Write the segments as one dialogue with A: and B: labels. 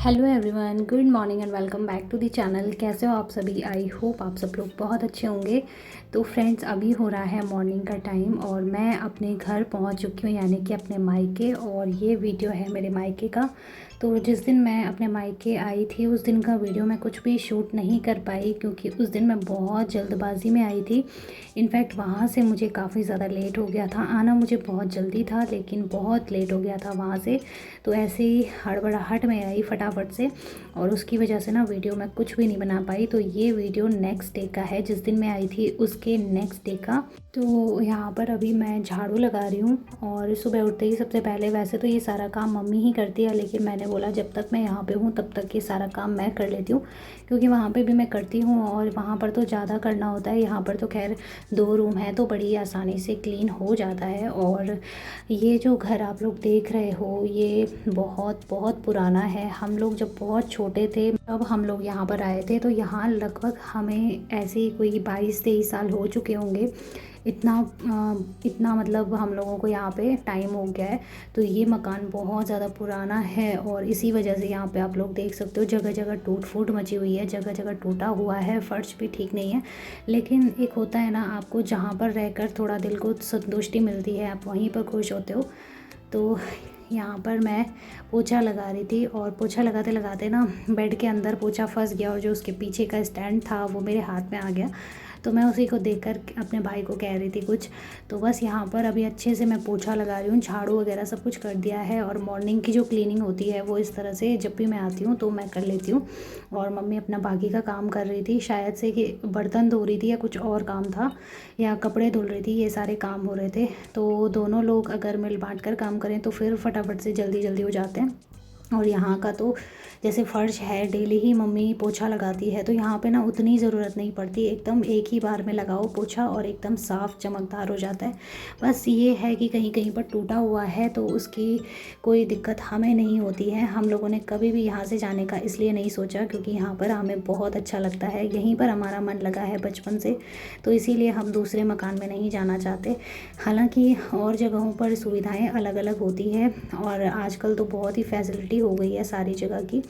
A: Hello everyone, good morning and welcome back to the channel. कैसे हो आप सभी? आई होप आप सब लोग बहुत अच्छे होंगे। तो फ्रेंड्स, अभी हो रहा है मॉर्निंग का टाइम और मैं अपने घर पहुंच चुकी हूँ, यानी कि अपने मायके। और ये वीडियो है मेरे मायके का। तो जिस दिन मैं अपने मायके आई थी उस दिन का वीडियो मैं कुछ भी शूट नहीं कर पाई, क्योंकि उस दिन मैं बहुत जल्दबाजी में आई थी। इनफैक्ट वहाँ से मुझे काफ़ी ज़्यादा लेट हो गया था। आना मुझे बहुत जल्दी था लेकिन बहुत लेट हो गया था वहाँ से। तो ऐसे ही हड़बड़ाहट में आई फटाफट से, और उसकी वजह से ना वीडियो मैं कुछ भी नहीं बना पाई। तो ये वीडियो नेक्स्ट डे का है, जिस दिन मैं आई थी उसके नेक्स्ट डे का। तो यहाँ पर अभी मैं झाड़ू लगा रही हूँ और सुबह उठते ही सबसे पहले, वैसे तो ये सारा काम मम्मी ही करती है, लेकिन मैंने बोला जब तक मैं यहाँ पे हूँ तब तक ये सारा काम मैं कर लेती हूँ, क्योंकि वहाँ पे भी मैं करती हूँ और वहाँ पर तो ज़्यादा करना होता है। यहाँ पर तो खैर 2 रूम है तो बड़ी आसानी से क्लीन हो जाता है। और ये जो घर आप लोग देख रहे हो ये बहुत बहुत पुराना है। हम लोग जब बहुत छोटे थे तब हम लोग यहाँ पर आए थे, तो यहाँ लगभग हमें ऐसे ही कोई 22-23 साल हो चुके होंगे। इतना मतलब हम लोगों को यहाँ पे टाइम हो गया है। तो ये मकान बहुत ज़्यादा पुराना है और इसी वजह से यहाँ पे आप लोग देख सकते हो जगह जगह टूट फूट मची हुई है, जगह जगह टूटा हुआ है, फर्श भी ठीक नहीं है। लेकिन एक होता है ना, आपको जहाँ पर रहकर थोड़ा दिल को संतुष्टि मिलती है, आप वहीं पर खुश होते हो। तो यहाँ पर मैं पोछा लगा रही थी और पोछा लगाते लगाते ना बेड के अंदर पोछा फंस गया और जो उसके पीछे का स्टैंड था वो मेरे हाथ में आ गया। तो मैं उसी को देखकर अपने भाई को कह रही थी कुछ। तो बस यहाँ पर अभी अच्छे से मैं पोछा लगा रही हूँ, झाड़ू वगैरह सब कुछ कर दिया है। और मॉर्निंग की जो क्लीनिंग होती है वो इस तरह से जब भी मैं आती हूँ तो मैं कर लेती हूँ। और मम्मी अपना बाकी का काम कर रही थी, शायद से कि बर्तन धो रही थी या कुछ और काम था या कपड़े धुल रही थी, ये सारे काम हो रहे थे। तो दोनों लोग अगर मिल बांट कर काम करें तो फिर फटाफट से जल्दी जल्दी हो जाते हैं। और यहाँ का तो जैसे फ़र्श है डेली ही मम्मी पोछा लगाती है, तो यहाँ पे ना उतनी ज़रूरत नहीं पड़ती, एकदम एक ही बार में लगाओ पोछा और एकदम साफ़ चमकदार हो जाता है। बस ये है कि कहीं कहीं पर टूटा हुआ है तो उसकी कोई दिक्कत हमें नहीं होती है। हम लोगों ने कभी भी यहाँ से जाने का इसलिए नहीं सोचा क्योंकि यहाँ पर हमें बहुत अच्छा लगता है, यहीं पर हमारा मन लगा है बचपन से, तो इसीलिए हम दूसरे मकान में नहीं जाना चाहते। हालाँकि और जगहों पर सुविधाएँ अलग अलग होती है और आजकल तो बहुत ही फैसिलिटी हो गई है सारी जगह की,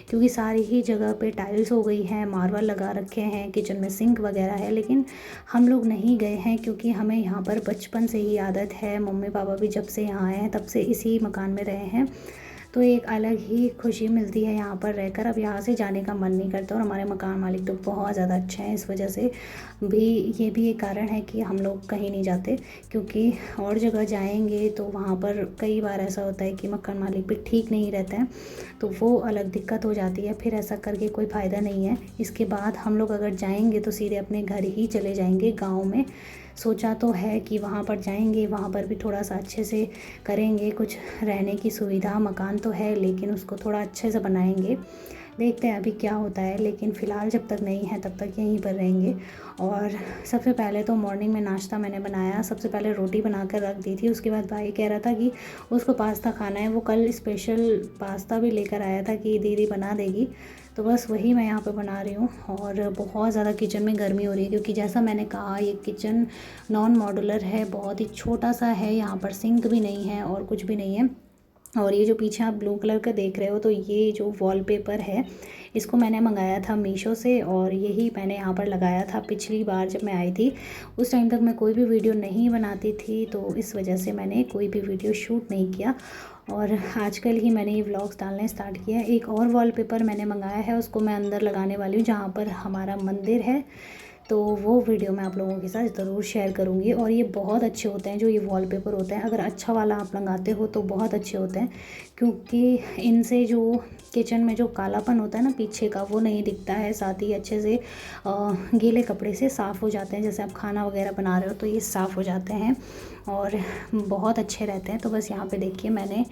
A: क्योंकि सारी ही जगह पे टाइल्स हो गई हैं, मार्बल लगा रखे हैं, किचन में सिंक वगैरह है। लेकिन हम लोग नहीं गए हैं क्योंकि हमें यहाँ पर बचपन से ही आदत है। मम्मी पापा भी जब से यहाँ आए हैं तब से इसी मकान में रहे हैं, तो एक अलग ही खुशी मिलती है यहाँ पर रहकर। अब यहाँ से जाने का मन नहीं करता और हमारे मकान मालिक तो बहुत ज़्यादा अच्छे हैं, इस वजह से भी ये भी एक कारण है कि हम लोग कहीं नहीं जाते। क्योंकि और जगह जाएंगे तो वहाँ पर कई बार ऐसा होता है कि मकान मालिक भी ठीक नहीं रहते हैं, तो वो अलग दिक्कत हो जाती है। फिर ऐसा करके कोई फ़ायदा नहीं है। इसके बाद हम लोग अगर जाएंगे तो सीधे अपने घर ही चले जाएंगे गाँव में। सोचा तो है कि वहाँ पर जाएंगे, वहाँ पर भी थोड़ा सा अच्छे से करेंगे, कुछ रहने की सुविधा, मकान तो है लेकिन उसको थोड़ा अच्छे से बनाएंगे। देखते हैं अभी क्या होता है, लेकिन फ़िलहाल जब तक नहीं है तब तक यहीं पर रहेंगे। और सबसे पहले तो मॉर्निंग में नाश्ता मैंने बनाया, सबसे पहले रोटी बना कर रख दी थी। उसके बाद भाई कह रहा था कि उसको पास्ता खाना है, वो कल स्पेशल पास्ता भी लेकर आया था कि दीदी बना देगी। तो बस वही मैं यहाँ पे बना रही हूँ। और बहुत ज़्यादा किचन में गर्मी हो रही है क्योंकि जैसा मैंने कहा ये किचन नॉन मॉड्यूलर है, बहुत ही छोटा सा है, यहाँ पर सिंक भी नहीं है और कुछ भी नहीं है। और ये जो पीछे आप ब्लू कलर का देख रहे हो, तो ये जो वॉलपेपर है इसको मैंने मंगाया था मीशो से और यही मैंने यहाँ पर लगाया था। पिछली बार जब मैं आई थी उस टाइम तक मैं कोई भी वीडियो नहीं बनाती थी, तो इस वजह से मैंने कोई भी वीडियो शूट नहीं किया और आजकल ही मैंने ये व्लॉग्स डालने स्टार्ट किया है। एक और वॉलपेपर मैंने मंगाया है, उसको मैं अंदर लगाने वाली हूँ जहाँ पर हमारा मंदिर है, तो वो वीडियो मैं आप लोगों के साथ ज़रूर शेयर करूँगी। और ये बहुत अच्छे होते हैं जो ये वॉलपेपर होते हैं, अगर अच्छा वाला आप लगाते हो तो बहुत अच्छे होते हैं, क्योंकि इनसे जो किचन में जो कालापन होता है ना पीछे का वो नहीं दिखता है। साथ ही अच्छे से गीले कपड़े से साफ़ हो जाते हैं, जैसे आप खाना वगैरह बना रहे हो तो ये साफ़ हो जाते हैं और बहुत अच्छे रहते हैं। तो बस यहाँ पे देखिए मैंने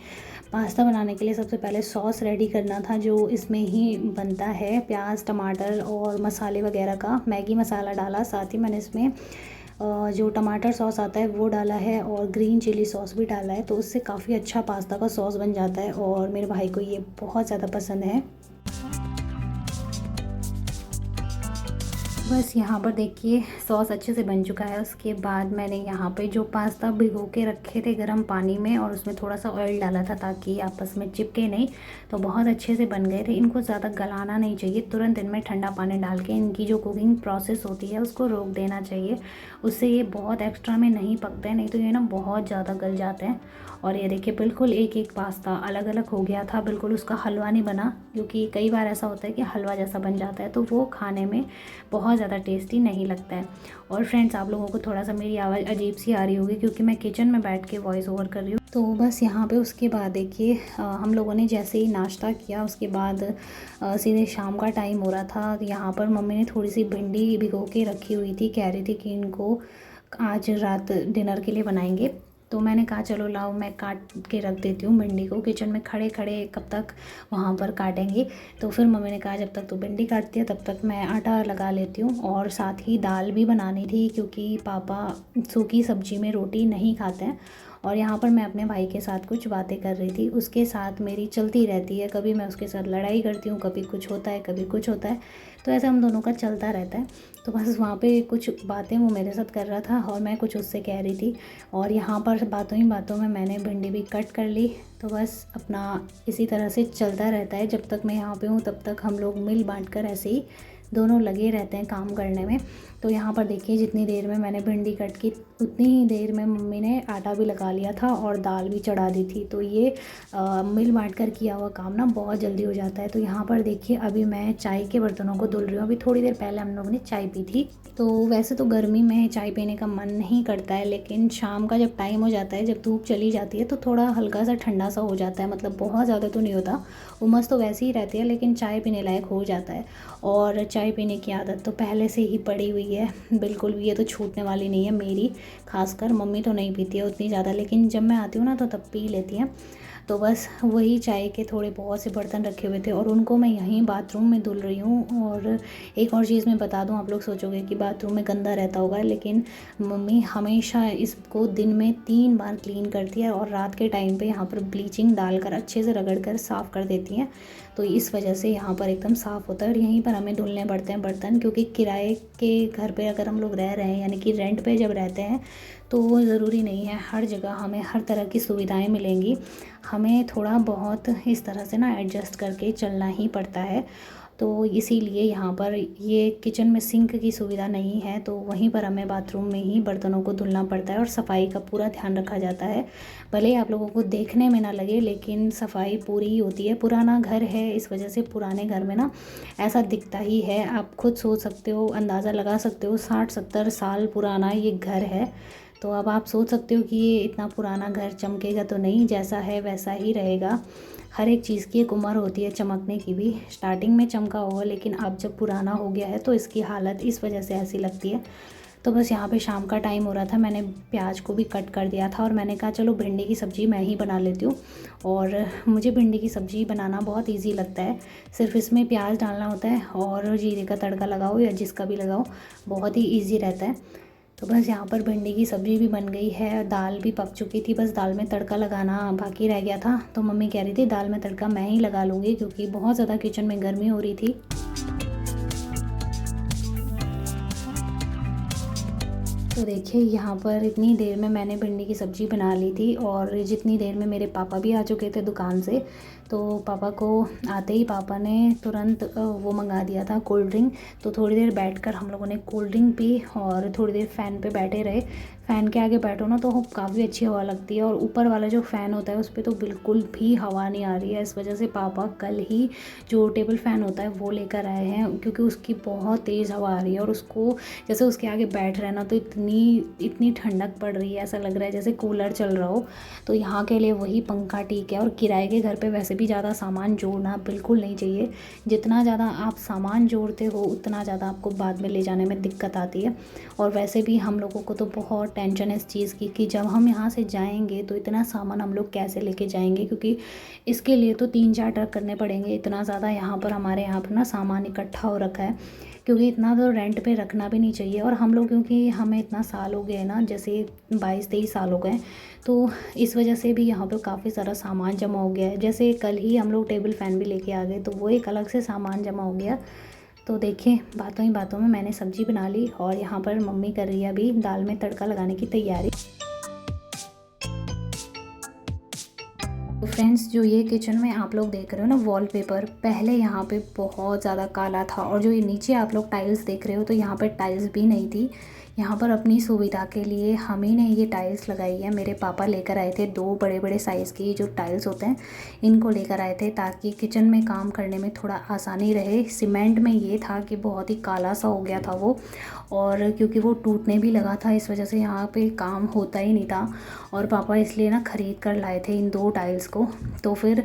A: पास्ता बनाने के लिए सबसे पहले सॉस रेडी करना था जो इसमें ही बनता है, प्याज टमाटर और मसाले वगैरह का मैगी मसाला डाला। साथ ही मैंने इसमें जो टमाटर सॉस आता है वो डाला है और ग्रीन चिली सॉस भी डाला है, तो उससे काफ़ी अच्छा पास्ता का सॉस बन जाता है और मेरे भाई को ये बहुत ज़्यादा पसंद है। बस यहाँ पर देखिए सॉस अच्छे से बन चुका है। उसके बाद मैंने यहाँ पे जो पास्ता भिगो के रखे थे गर्म पानी में, और उसमें थोड़ा सा ऑयल डाला था ताकि आपस में चिपके नहीं, तो बहुत अच्छे से बन गए थे। इनको ज़्यादा गलाना नहीं चाहिए, तुरंत इनमें ठंडा पानी डाल के इनकी जो कुकिंग प्रोसेस होती है उसको रोक देना चाहिए। उससे ये बहुत एक्स्ट्रा में नहीं पकते हैं, नहीं तो ये ना बहुत ज़्यादा गल जाते हैं। और ये देखिए बिल्कुल एक एक पास्ता अलग अलग हो गया था, बिल्कुल उसका हलवा नहीं बना, क्योंकि कई बार ऐसा होता है कि हलवा जैसा बन जाता है तो वो खाने में बहुत ज़्यादा टेस्टी नहीं लगता है। और फ्रेंड्स, आप लोगों को थोड़ा सा मेरी आवाज़ अजीब सी आ रही होगी क्योंकि मैं किचन में बैठ के वॉइस ओवर कर रही हूँ। तो बस यहाँ पे उसके बाद देखिए हम लोगों ने जैसे ही नाश्ता किया उसके बाद सीधे शाम का टाइम हो रहा था। यहाँ पर मम्मी ने थोड़ी सी भिंडी भिगो के रखी हुई थी, कह रही थी कि इनको आज रात डिनर के लिए बनाएंगे। तो मैंने कहा चलो लाओ मैं काट के रख देती हूँ भिंडी को, किचन में खड़े खड़े कब तक वहाँ पर काटेंगे। तो फिर मम्मी ने कहा जब तक तू भिंडी काटती है तब तक मैं आटा लगा लेती हूँ। और साथ ही दाल भी बनानी थी क्योंकि पापा सूखी सब्जी में रोटी नहीं खाते हैं। और यहाँ पर मैं अपने भाई के साथ कुछ बातें कर रही थी, उसके साथ मेरी चलती रहती है, कभी मैं उसके साथ लड़ाई करती हूँ, कभी कुछ होता है कभी कुछ होता है, तो ऐसे हम दोनों का चलता रहता है। तो बस वहाँ पे कुछ बातें वो मेरे साथ कर रहा था और मैं कुछ उससे कह रही थी, और यहाँ पर बातों ही बातों में मैंने भिंडी भी कट कर ली। तो बस अपना इसी तरह से चलता रहता है, जब तक मैं यहाँ पे हूँ तब तक हम लोग मिल बांट कर ऐसे ही दोनों लगे रहते हैं काम करने में। तो यहाँ पर देखिए जितनी देर में मैंने भिंडी कट की उतनी ही देर में मम्मी ने आटा भी लगा लिया था और दाल भी चढ़ा दी थी। तो ये मिल बांट कर किया हुआ काम ना बहुत जल्दी हो जाता है। तो यहाँ पर देखिए अभी मैं चाय के बर्तनों को धुल रही हूँ। अभी थोड़ी देर पहले हम लोगों ने चाय पी थी। तो वैसे तो गर्मी में चाय पीने का मन नहीं करता है, लेकिन शाम का जब टाइम हो जाता है, जब धूप चली जाती है तो थोड़ा हल्का सा ठंडा सा हो जाता है, मतलब बहुत ज़्यादा तो नहीं होता, उमस तो वैसे ही रहती है लेकिन चाय पीने लायक हो जाता है। और चाय पीने की आदत तो पहले से ही पड़ी हुई है, बिल्कुल भी ये तो छूटने वाली नहीं है मेरी। खासकर मम्मी तो नहीं पीती है उतनी ज़्यादा, लेकिन जब मैं आती हूँ ना तो तब पी लेती हैं। तो बस वही चाय के थोड़े बहुत से बर्तन रखे हुए थे और उनको मैं यहीं बाथरूम में धुल रही हूँ। और एक और चीज़ मैं बता दूँ, आप लोग सोचोगे कि बाथरूम में गंदा रहता होगा, लेकिन मम्मी हमेशा इसको दिन में 3 बार क्लीन करती है और रात के टाइम पे यहाँ पर ब्लीचिंग डालकर अच्छे से रगड़ कर साफ़ कर देती हैं। तो इस वजह से यहाँ पर एकदम साफ़ होता है। और यहीं पर हमें धुलने पड़ते हैं बर्तन, क्योंकि किराए के घर पे अगर हम लोग रह रहे हैं, यानी कि रेंट पे जब रहते हैं, तो वो ज़रूरी नहीं है हर जगह हमें हर तरह की सुविधाएं मिलेंगी। हमें थोड़ा बहुत इस तरह से ना एडजस्ट करके चलना ही पड़ता है। तो इसीलिए यहाँ पर ये किचन में सिंक की सुविधा नहीं है, तो वहीं पर हमें बाथरूम में ही बर्तनों को धुलना पड़ता है और सफाई का पूरा ध्यान रखा जाता है। भले ही आप लोगों को देखने में ना लगे, लेकिन सफाई पूरी ही होती है। पुराना घर है, इस वजह से पुराने घर में ना ऐसा दिखता ही है। आप खुद सोच सकते हो, अंदाज़ा लगा सकते हो, 60-70 साल पुराना ये घर है। तो अब आप सोच सकते हो कि ये इतना पुराना घर चमकेगा तो नहीं, जैसा है वैसा ही रहेगा। हर एक चीज़ की एक उम्र होती है चमकने की भी। स्टार्टिंग में चमका होगा, लेकिन अब जब पुराना हो गया है तो इसकी हालत इस वजह से ऐसी लगती है। तो बस यहाँ पे शाम का टाइम हो रहा था, मैंने प्याज को भी कट कर दिया था और मैंने कहा चलो भिंडी की सब्ज़ी मैं ही बना लेती हूँ। और मुझे भिंडी की सब्ज़ी बनाना बहुत ईजी लगता है। सिर्फ इसमें प्याज डालना होता है और जीरे का तड़का लगाओ या जिसका भी लगाओ, बहुत ही ईजी रहता है। तो बस यहाँ पर भिंडी की सब्ज़ी भी बन गई है, दाल भी पक चुकी थी, बस दाल में तड़का लगाना बाकी रह गया था। तो मम्मी कह रही थी दाल में तड़का मैं ही लगा लूँगी, क्योंकि बहुत ज़्यादा किचन में गर्मी हो रही थी। तो देखिए यहाँ पर इतनी देर में मैंने भिंडी की सब्ज़ी बना ली थी, और जितनी देर में मेरे पापा भी आ चुके थे दुकान से। तो पापा को आते ही पापा ने तुरंत वो मंगा दिया था कोल्ड ड्रिंक। तो थोड़ी देर बैठकर हम लोगों ने कोल्ड ड्रिंक पी और थोड़ी देर फ़ैन पे बैठे रहे। फ़ैन के आगे बैठो ना तो काफ़ी अच्छी हवा लगती है, और ऊपर वाला जो फ़ैन होता है उस पर तो बिल्कुल भी हवा नहीं आ रही है। इस वजह से पापा कल ही जो टेबल फ़ैन होता है वो लेकर आए हैं, क्योंकि उसकी बहुत तेज़ हवा आ रही है। और उसको जैसे उसके आगे बैठ रहे हैं ना तो इतनी ठंडक पड़ रही है, ऐसा लग रहा है जैसे कूलर चल रहा हो। तो यहाँ के लिए वही पंखा ठीक है। और किराए के घर पे वैसे भी ज़्यादा सामान जोड़ना बिल्कुल नहीं चाहिए। जितना ज़्यादा आप सामान जोड़ते हो उतना ज़्यादा आपको बाद में ले जाने में दिक्कत आती है। और वैसे भी हम लोगों को तो बहुत टेंशन है इस चीज़ की कि जब हम यहाँ से जाएंगे तो इतना सामान हम लोग कैसे लेके जाएंगे, क्योंकि इसके लिए तो 3-4 ट्रक करने पड़ेंगे। इतना ज़्यादा यहाँ पर हमारे यहाँ पर ना सामान इकट्ठा हो रखा है, क्योंकि इतना तो रेंट पे रखना भी नहीं चाहिए। और हम लोग क्योंकि हमें इतना साल हो गए ना, जैसे 22-23 साल हो गए, तो इस वजह से भी यहाँ पे काफ़ी सारा सामान जमा हो गया है। जैसे कल ही हम लोग टेबल फ़ैन भी लेके आ गए, तो वो एक अलग से सामान जमा हो गया। तो देखिए बातों ही बातों में मैंने सब्ज़ी बना ली और यहाँ पर मम्मी कर रही है अभी दाल में तड़का लगाने की तैयारी। तो फ्रेंड्स जो ये किचन में आप लोग देख रहे हो ना वॉलपेपर, पहले यहाँ पे बहुत ज़्यादा काला था और जो ये नीचे आप लोग टाइल्स देख रहे हो तो यहाँ पे टाइल्स भी नहीं थी। यहाँ पर अपनी सुविधा के लिए हम ही ने ये टाइल्स लगाई है। मेरे पापा लेकर आए थे 2 बड़े बड़े साइज़ की जो टाइल्स होते हैं, इनको लेकर आए थे ताकि किचन में काम करने में थोड़ा आसानी रहे। सीमेंट में ये था कि बहुत ही काला सा हो गया था वो, और क्योंकि वो टूटने भी लगा था इस वजह से यहाँ पे काम होता ही नहीं था। और पापा इसलिए ना ख़रीद कर लाए थे इन 2 टाइल्स को। तो फिर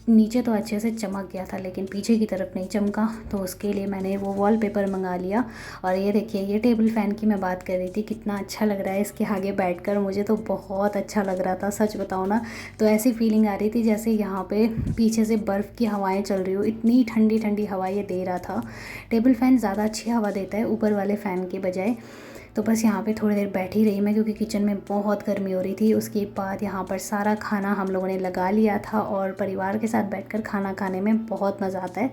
A: नीचे तो अच्छे से चमक गया था लेकिन पीछे की तरफ नहीं चमका, तो उसके लिए मैंने वो वॉलपेपर मंगा लिया। और ये देखिए ये टेबल फ़ैन की मैं बात कर रही थी, कितना अच्छा लग रहा है इसके आगे बैठकर। मुझे तो बहुत अच्छा लग रहा था, सच बताऊँ ना तो ऐसी फीलिंग आ रही थी जैसे यहाँ पे पीछे से बर्फ़ की हवाएं चल रही हो, इतनी ठंडी ठंडी हवा ये दे रहा था। टेबल फ़ैन ज़्यादा अच्छी हवा देता है ऊपर वाले फ़ैन के बजाय। तो बस यहाँ पे थोड़ी देर बैठी रही मैं क्योंकि किचन में बहुत गर्मी हो रही थी। उसके बाद यहाँ पर सारा खाना हम लोगों ने लगा लिया था और परिवार के साथ बैठकर खाना खाने में बहुत मज़ा आता है।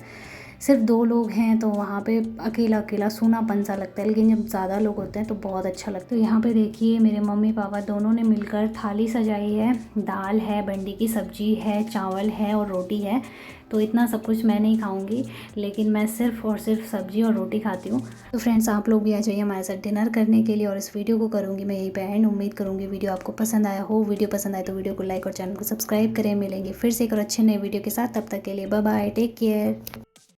A: सिर्फ 2 लोग हैं तो वहाँ पे अकेला अकेला सूनापन सा लगता है, लेकिन जब ज़्यादा लोग होते हैं तो बहुत अच्छा लगता है। तो यहाँ पे देखिए मेरे मम्मी पापा दोनों ने मिलकर थाली सजाई है। दाल है, भिंडी की सब्ज़ी है, चावल है और रोटी है। तो इतना सब कुछ मैं नहीं खाऊंगी, लेकिन मैं सिर्फ़ और सिर्फ सब्ज़ी और रोटी खाती हूँ। तो फ्रेंड्स आप लोग भी आ जाइए हमारे साथ डिनर करने के लिए। और इस वीडियो को करूँगी मैं यहीं पे एंड। उम्मीद करूँगी वीडियो आपको पसंद आया हो। वीडियो पसंद आए तो वीडियो को लाइक और चैनल को सब्सक्राइब करें। मिलेंगे फिर से एक और अच्छे नए वीडियो के साथ, तब तक के लिए बाय बाय, टेक केयर।